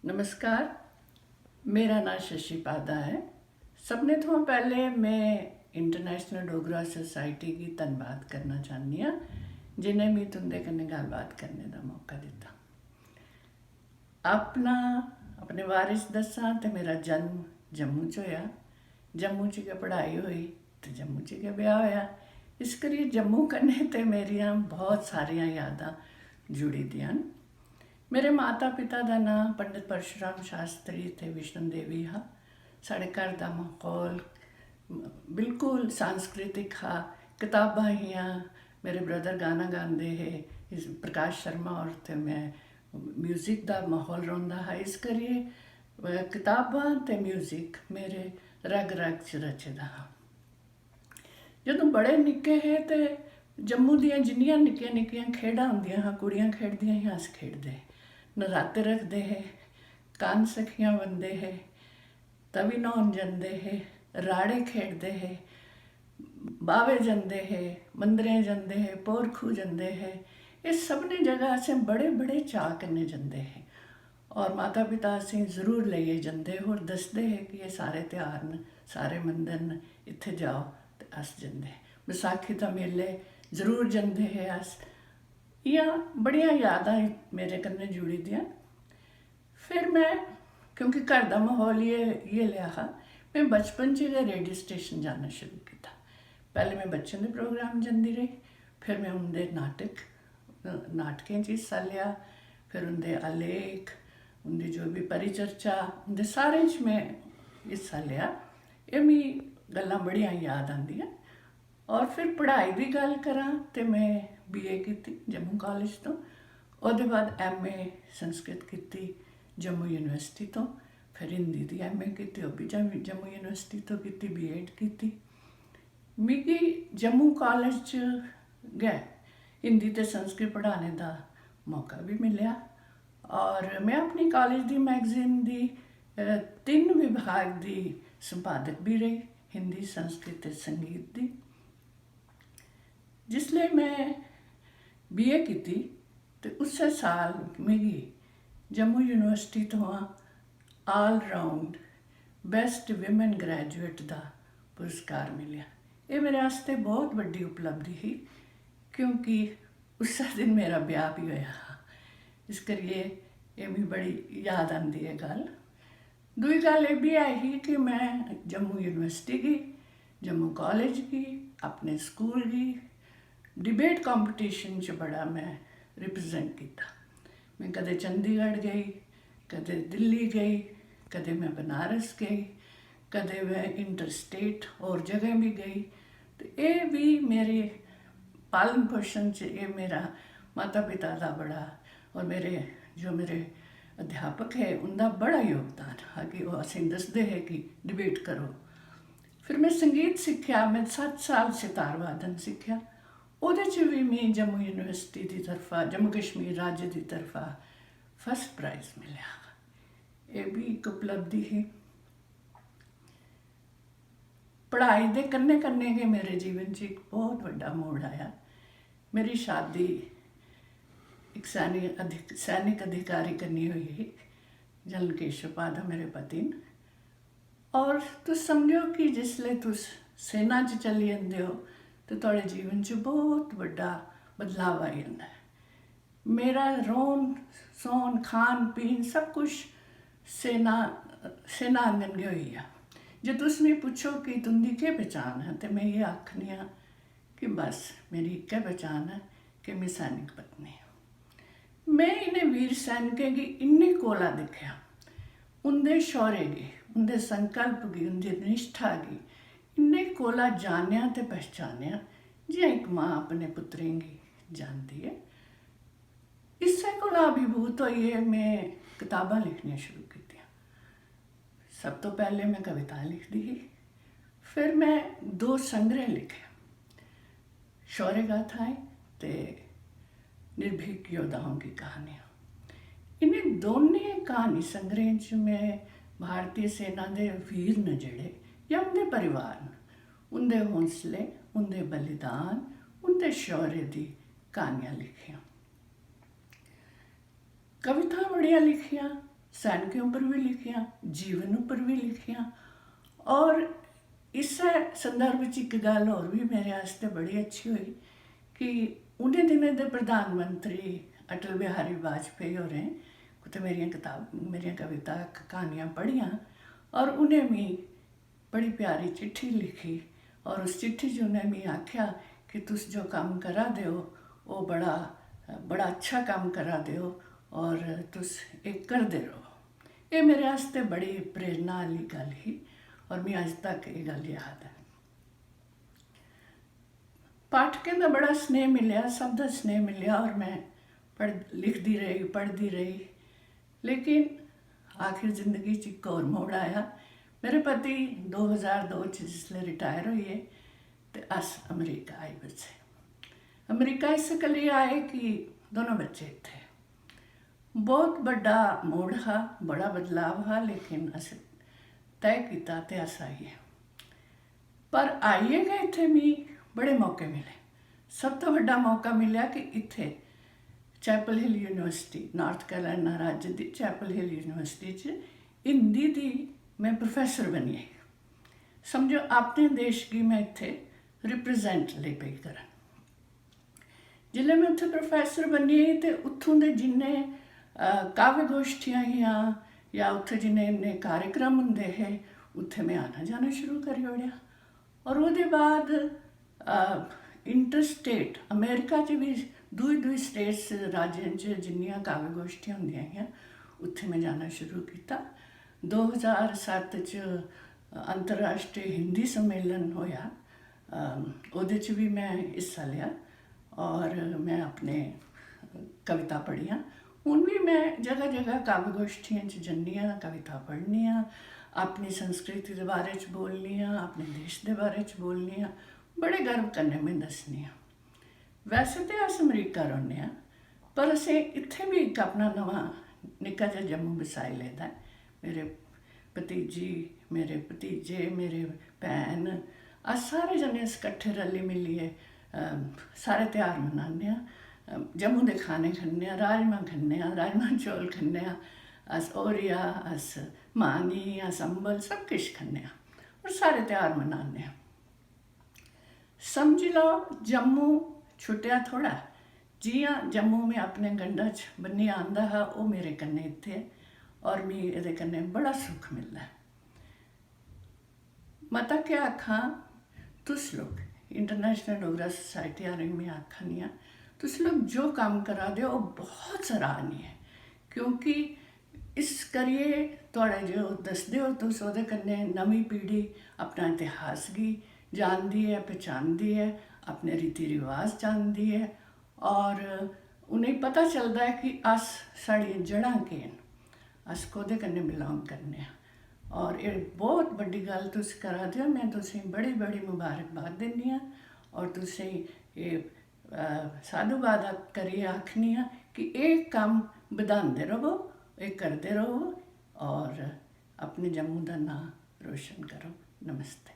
नमस्कार। मेरा नाम शशि पादा है। सबने तो पहले मैं इंटरनेशनल डोगरा सोसाइटी की धन्यवाद करना चाहनी हाँ जिन्हें मैं तुंदे कन्नै गलबात करने का मौका दिता। अपने बारे च दसां तो मेरा जन्म जम्मू च होया। जम्मू च गै पढ़ाई हुई तो जम्मू च गै ब्याह होया। इस करियै जम्मू कन्नै ते मेरियां बहुत सारियां यादां जुड़ी दियां न। मेरे माता पिता का नाम पंडित परशुराम शास्त्री ते विष्णु देवी हा। साढ़े घर का माहौल बिल्कुल सांस्कृतिक हा। किताबां हियां, मेरे ब्रदर गाना गाते है, प्रकाश शर्मा और ते मैं म्यूजिक का माहौल रहा है। इस करिए किताबां ते म्यूजिक मेरे रग रग च रचदा हा। जदों बड़े निक्के है तो जम्मू दियां जिन्नियां निक्कियां निक्कियां खेडां होंदियां हां, कुड़ियां खेडदियां ही, अस खेडदे नराते रखते है, कान सखियां बनते है, तवी नहाउन जाते है, राड़े खेडते है, बावे जाते है, मंदिरें जाते है, पोरखू जाते है। ये सबने जगह असें बड़े बड़े चाऽ कन्नै जाते हैं और माता पिता असें जरूर लेइयै जंदे और दसदे है कि ये सारे त्यौहार न, सारे मंदिर न, इत्थे जाओ तो अस जंदे। बैसाखी दा मेले जरूर जाते हैं अस। इ'यां बड़ियां यादां मेरे कन्नै जुड़ी दियां। फिर मैं क्योंकि घर का माहौल ये लिया हा, मैं बचपन च गै रेडियो स्टेशन जाना शुरू किया। पहले मैं बच्चों के प्रोग्राम जाती रही, फिर मैं उनके नाटकें च हिस्सा लिया, फिर उनके आलेख, उनकी जो भी परिचर्चा, उनके सारे च मैं हिस्सा लिया। ये मिगी गल्लां बड़ियां याद आंदियां। और फिर पढ़ाई की गल करां तो मैं BA की जम्मू कॉलेज तो, उसके बाद MA संस्कृत की जम्मू यूनिवर्सिटी तो, फिर हिंदी की MA की वह भी जम्मू यूनिवर्सिटी तो की, B.Ed की। मिगी जम्मू कॉलेज च गै हिंदी ते संस्कृत पढ़ाने का मौका भी मिलिया और मैं अपनी कॉलेज की मैगजीन की 3 विभाग की संपादक भी रही, हिंदी, संस्कृत ते संगीत की। जिसले मैं BA की तो उस साल मिगी जम्मू यूनिवर्सिटी तो all round best women graduate का पुरस्कार मिलिया। ये मेरे वास्ते बहुत बड़ी उपलब्धि थी क्योंकि उस दिन मेरा ब्याह भी होया। इस करिए ये मिगी बड़ी याद आती है गल। दूई गल ये भी आई ही कि मैं जम्मू यूनिवर्सिटी गई, जम्मू कॉलेज गई, अपने स्कूल गई, डिबेट कंपटीशन च बड़ा मैं रिप्रजेंट किया। मैं कदे चंडीगढ़ गई, कदे दिल्ली गई, कदे मैं बनारस गई, कदे मैं इंटरस्टेट और जगह भी गई। तो ये भी मेरे पालन पोषण च ये मेरा माता पिता का बड़ा और मेरे अध्यापक है उनका बड़ा योगदान है कि वो असें दसदे है कि डिबेट करो। फिर मैं संगीत सीखा, मैं 7 साल सितार वादन सीखा। ਉਹਦੇ 'ਚ भी मैं जम्मू यूनिवर्सिटी की तरफा, जम्मू कश्मीर राज्य की तरफा फर्स्ट प्राइज़ मिलिया। ये भी एक उपलब्धि है। पढ़ाई के कन्ने कन्ने गै मेरे जीवन च एक बहुत बड़ा मोड़ आया। मेरी शादी एक सैनिक अधिकारी करनी हुई है, जनरल केशव पादा मेरे पति न। और तुस समझो कि जिसले तुस सेना च चली जाते हो तो थोड़े जीवन च बहुत बड़ा बदलाव आ जाता है। मेरा रोन सोन खान पीन सब कुछ सेना आंगन गै होई आ। जो तुस मिगी पुछो कि तुंदी केह् पहचान है तो मैं ये आखनी हाँ कि बस मेरी इक्कै पहचान है कि मैं सैनिक पत्नी हूँ। मैं इन्हें वीर सैनिकें गी इन्ने कोला दिक्खेआ, उंदे शौर्य गी, उंदे संकल्प गी, उंदी निष्ठा गी इन्ने कोला जानिया ते पहचानिया जि'यां एक माँ अपने पुत्रें गी जानती है। इस्सै कोला अभिभूत होइयै मैं किताबां लिखनियां शुरू कीतियां। सब तो पहले मैं कविता लिखती ही, फिर मैं 2 संग्रह लिखे, शौर्य गाथाएं ते निर्भीक योद्धाओं की कहानियाँ। इन्हें दोनों कहानी संग्रह च मैं भारतीय सेना के वीर न जेड़े या उनके परिवार न, उनके हौसले, उनके बलिदान, उनके शौर्य की कहानियाँ लिखियाँ। कविता बड़िया लिखियाँ, सैनिकों पर भी लिखियां, जीवन पर भी लिखियां। और इस संदर्भ में एक गल और भी मेरे वास्ते बड़ी अच्छी हुई कि उन्हें दिनों के प्रधानमंत्री अटल बिहारी वाजपेयी होरें कुछ मेरिया कविता कहानियाँ पढ़ियाँ और उन्हें मी बड़ी प्यारी चिट्ठी लिखी। और उस चिट्ठी च उन्हें मी आख्या कि तुस जो काम करा दो वो बड़ा बड़ा अच्छा काम करा दो और तुस एक करते रहो। ये मेरे वास्ते बड़ी प्रेरणा वाली गल ही और मैं अज तक ये गल याद है। पाठकें का बड़ा स्नेह मिलया, सब का स्नेह मिलया और मैं लिखती रही, पढ़ती रही। लेकिन आखिर जिंदगी च एक और मोड़ आया। मेरे पति 2002 जिसले रिटायर हुए तो अस अमरीका आए बच्चे। अमरीका इस लिए आए कि दोनों बच्चे थे। बहुत बड़ा मोड़ हा, बड़ा बदलाव हा, लेकिन अस तय किया तो अस आइए। पर आइए गए इत्थे मी बड़े मौके मिले। सब तो बड़ा मौका मिला कि इत्थे Chapel Hill University, North Carolina राज्य की चैपल हिल यूनिवर्सिटी च हिंदी की मैं प्रोफैसर बनी है। समझो अपने देश की मैं इत्थे रिप्रजेंट ले पई करन। जिल्ले मैं उत्थे प्रोफैसर बनी तो उत्थों के जिन्ने काव्य गोष्ठियाँ हियां या उत्थे जिन्ने इन्ने कार्यक्रम होंदे हे उत्थे मैं आना जाना शुरू करी ओड़िया। और वो बाद इंटर स्टेट अमेरिका च भी दूई स्टेट्स राज्यों च जिन्नियां काव्य गोष्ठियाँ होंदियां हियां उत्थे मैं जाना शुरू किया। 2007 च अंतरराष्ट्रीय हिंदी सम्मेलन होया, उहदे च भी मैं हिस्सा लिया और मैं अपने कविता पढ़ियाँ। हुण भी मैं जगह जगह काव्य गोष्ठियां च जन्नी आं, कविता पढ़नी आं, अपनी संस्कृति के बारे च बोलनी आं, अपने देश के बारे च बोलनी आं, बड़े गर्व कन्नै मैं दसनी आं। वैसे तो अस अमरीका रौह्ने आं पर असें इत्थे भी एक अपना नवां निक्का जिहा जम्मू बसाई लेदा है। मेरे भतीजी, मेरे भतीजे, मेरे भैन, अस सारे जने अस कट्ठे रली मिलिए सारे त्यौहार मनाने। जम्मू के खाने खन्ने, राजमा खन्ने, राजमा चौल खन्ने, अस ओरिया, अस मानी, अस अंबल सब किश खन्ने और सारे त्यौहार मनाने। समझी लो जम्मू छुट्टिया थोड़ा, जियां जम्मू में अपने गंढा च बन्नी आंदा हा वो मेरे कन्नै इत्थे और मी ये कन्नै बड़ा सुख मिलता है। मता क्या आखा, तुस लोग इंटरनेशनल डोगरा सोसाइटी आह्लें में आखनी आं, तुस लोग जो काम करा दे वो बहुत सराहनीय है। क्योंकि इस करिए तुहाड़े जो दसदे हो तुस ओहदे कन्नै नवीं पीढ़ी अपना इतिहास गी जानती है, पहचानती है, अपने रीति रिवाज जानती है और उन्हें पता चलता है कि अस साढ़ियां जड़ां केह् न, अस कोह्दे कन्नै बिलोंग करने आं। और ये बहुत बड़ी गल तुस करा दे हो, मैं तुसें बड़ी बड़ी मुबारकबाद दिन्नी आं और तुसें ये साधुवाद करिए आखनी आं कि ये कम्म बधांदे रहो, ये करते रहो और अपने जम्मू का नाम रोशन करो। नमस्ते।